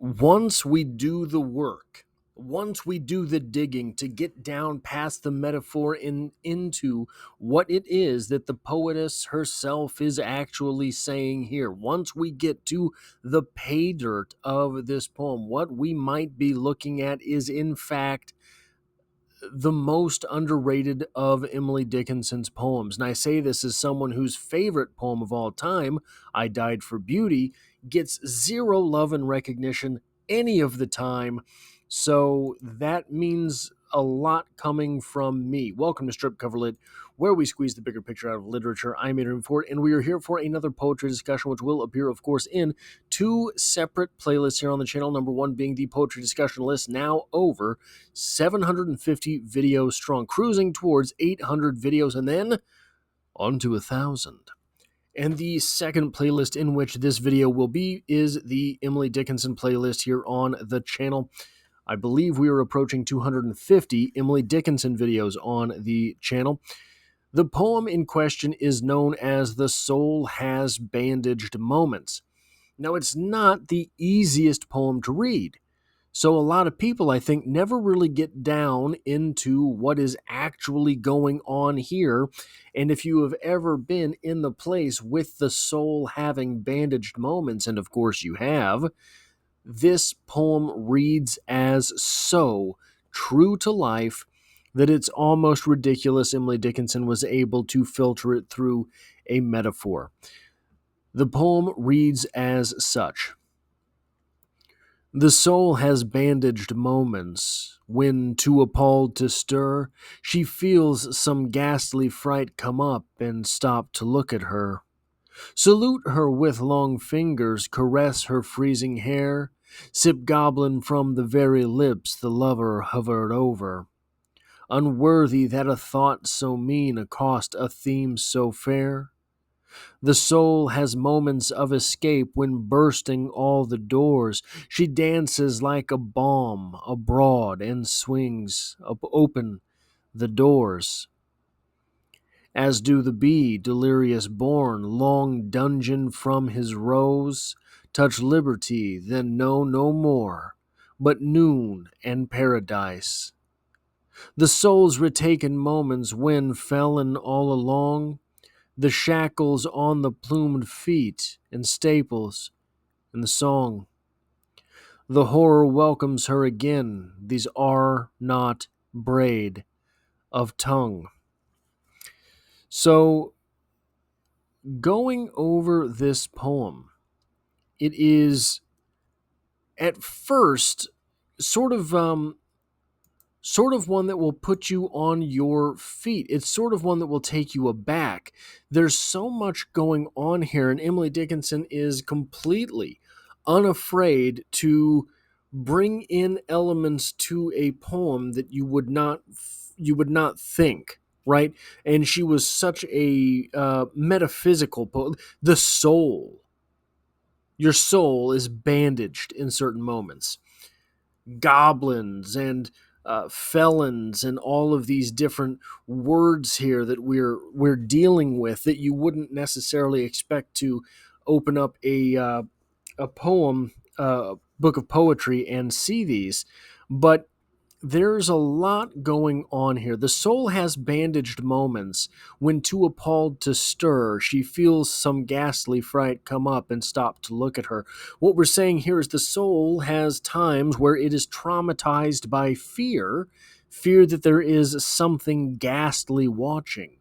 Once we do the work, once we do the digging to get down past the metaphor into what it is that the poetess herself is actually saying here, once we get to the pay dirt of this poem, what we might be looking at is in fact the most underrated of Emily Dickinson's poems. And I say this as someone whose favorite poem of all time, I Died for Beauty, gets zero love and recognition any of the time. So that means a lot coming from me. Welcome to Strip Cover Lit, where we squeeze the bigger picture out of literature. I'm Adrian Ford, and we are here for another poetry discussion, which will appear, of course, in two separate playlists here on the channel. Number one being the poetry discussion list, now over 750 videos strong, cruising towards 800 videos, and then on to 1,000. And the second playlist in which this video will be is the Emily Dickinson playlist here on the channel. I believe we are approaching 250 Emily Dickinson videos on the channel. The poem in question is known as "The Soul Has Bandaged Moments." Now, it's not the easiest poem to read. So a lot of people, I think, never really get down into what is actually going on here. And if you have ever been in the place with the soul having bandaged moments, and of course you have, this poem reads as so true to life that it's almost ridiculous Emily Dickinson was able to filter it through a metaphor. The poem reads as such. The soul has bandaged moments when, too appalled to stir, she feels some ghastly fright come up and stop to look at her. Salute her with long fingers, caress her freezing hair, sip goblin from the very lips the lover hovered over. Unworthy that a thought so mean accost a theme so fair. The soul has moments of escape when bursting all the doors. She dances like a bomb abroad and swings open the doors. As do the bee, delirious born, long dungeon from his rose, touch liberty, then know no more, but noon and paradise. The soul's retaken moments when, felon all along, the shackles on the plumed feet and staples in the song. The horror welcomes her again, these are not braid of tongue. So, going over this poem, it is at first sort of one that will put you on your feet. It's sort of one that will take you aback. There's so much going on here, and Emily Dickinson is completely unafraid to bring in elements to a poem that you would not think, right? And she was such a metaphysical poet. The soul, your soul is bandaged in certain moments. Goblins and felons and all of these different words here that we're dealing with that you wouldn't necessarily expect to open up a poem, book of poetry and see these, but there's a lot going on here. The soul has bandaged moments when, too appalled to stir, she feels some ghastly fright come up and stop to look at her. What we're saying here is the soul has times where it is traumatized by fear that there is something ghastly watching.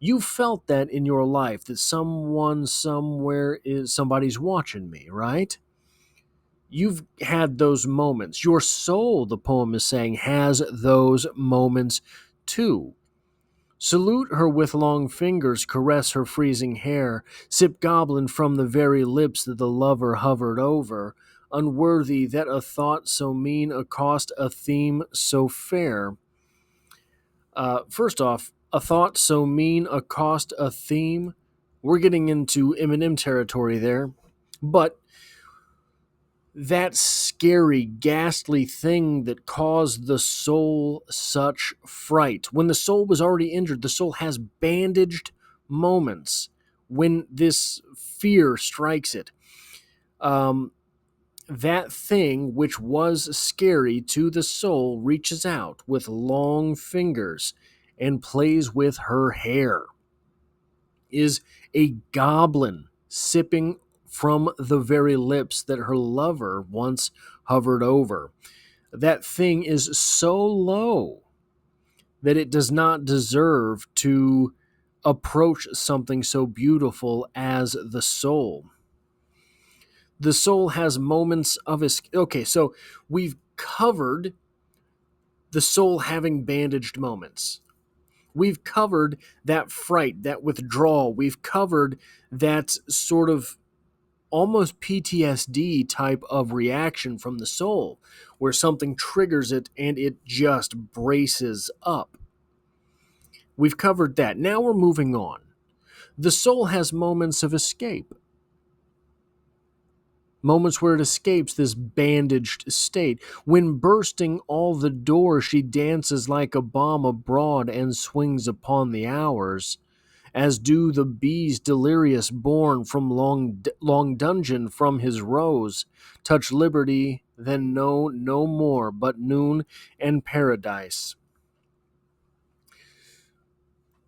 You felt that in your life, that someone somewhere somebody's watching me, right? You've had those moments. Your soul, the poem is saying, has those moments too. Salute her with long fingers, caress her freezing hair, sip goblin from the very lips that the lover hovered over. Unworthy that a thought so mean accost a theme so fair. First off, a thought so mean accost a theme. We're getting into Eminem territory there, but that scary, ghastly thing that caused the soul such fright. When the soul was already injured, the soul has bandaged moments when this fear strikes it. that thing which was scary to the soul reaches out with long fingers and plays with her hair. Is a goblin sipping from the very lips that her lover once hovered over. That thing is so low that it does not deserve to approach something so beautiful as the soul. The soul has moments of escape. Okay, so we've covered the soul having bandaged moments. We've covered that fright, that withdrawal. We've covered that sort of almost PTSD type of reaction from the soul, where something triggers it and it just braces up. We've covered that. Now we're moving on. The soul has moments of escape. Moments where it escapes this bandaged state. When bursting all the doors, she dances like a bomb abroad and swings upon the hours, as do the bees delirious born from long dungeon from his rose, touch liberty, then know no more but noon and paradise.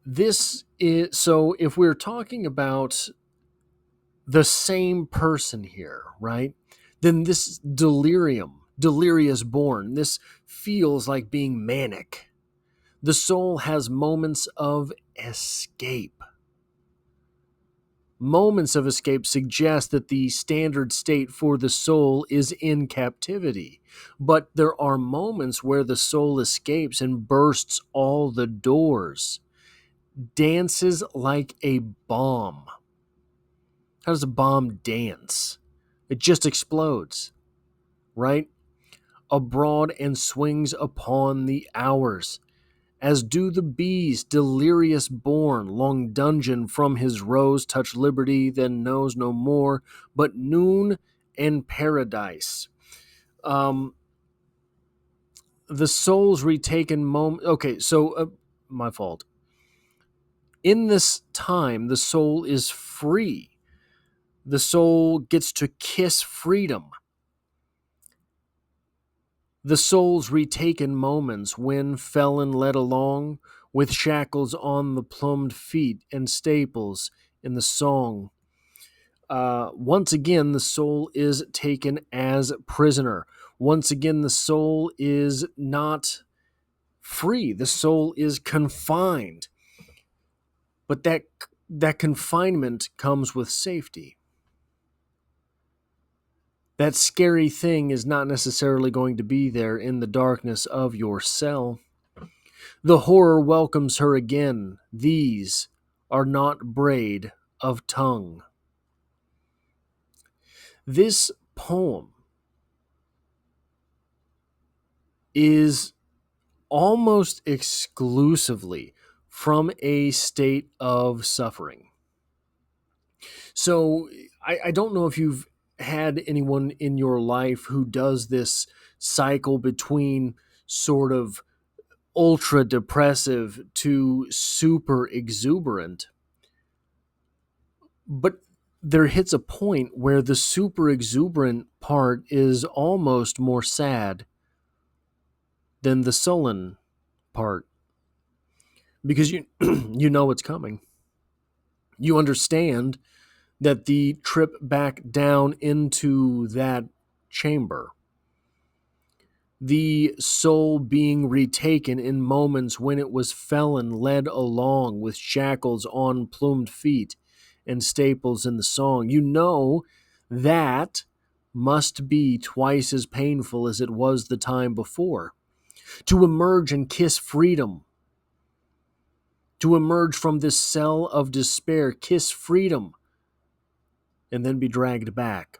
This is so if we're talking about the same person here, right? Then this delirious born, this feels like being manic. The soul has moments of escape. Moments of escape suggest that the standard state for the soul is in captivity. But there are moments where the soul escapes and bursts all the doors, dances like a bomb. How does a bomb dance? It just explodes, right? Abroad and swings upon the hours, as do the bees delirious born, long dungeon from his rose, touch liberty, then knows no more but noon and paradise. The soul's retaken moment. Okay, so my fault. In this time, the soul is free. The soul gets to kiss freedom. The soul's retaken moments when felon led along with shackles on the plumed feet and staples in the song. Once again, the soul is taken as prisoner. Once again, the soul is not free. The soul is confined. But that confinement comes with safety. That scary thing is not necessarily going to be there in the darkness of your cell. The horror welcomes her again. These are not braid of tongue. This poem is almost exclusively from a state of suffering. So I don't know if you've had anyone in your life who does this cycle between sort of ultra depressive to super exuberant. But there hits a point where the super exuberant part is almost more sad than the sullen part, because you you know it's coming. You understand that the trip back down into that chamber, the soul being retaken in moments when it was felon led along with shackles on plumed feet and staples in the song. You know that must be twice as painful as it was the time before. To emerge and kiss freedom, to emerge from this cell of despair, kiss freedom, and then be dragged back.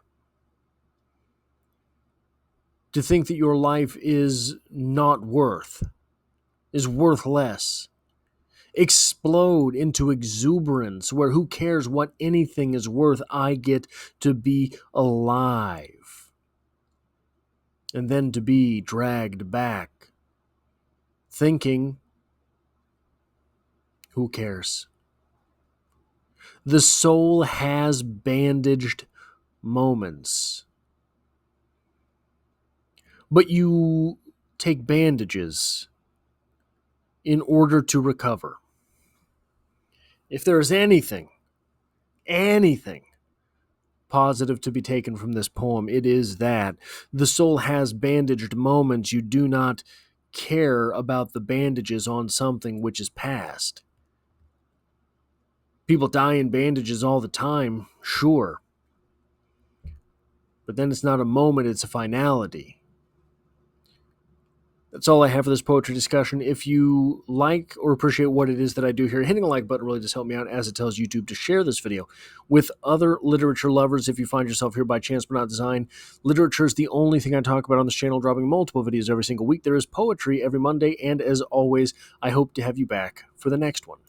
To think that your life is not is worth less. Explode into exuberance where who cares what anything is worth, I get to be alive. And then to be dragged back, thinking, who cares? The soul has bandaged moments. but you take bandages in order to recover. If there is anything positive to be taken from this poem, it is that the soul has bandaged moments. You do not care about the bandages on something which is past. People die in bandages all the time, sure. But then it's not a moment, it's a finality. That's all I have for this poetry discussion. If you like or appreciate what it is that I do here, hitting a like button really does help me out, as it tells YouTube to share this video with other literature lovers. If you find yourself here by chance but not design, literature is the only thing I talk about on this channel, dropping multiple videos every single week. There is poetry every Monday, and as always, I hope to have you back for the next one.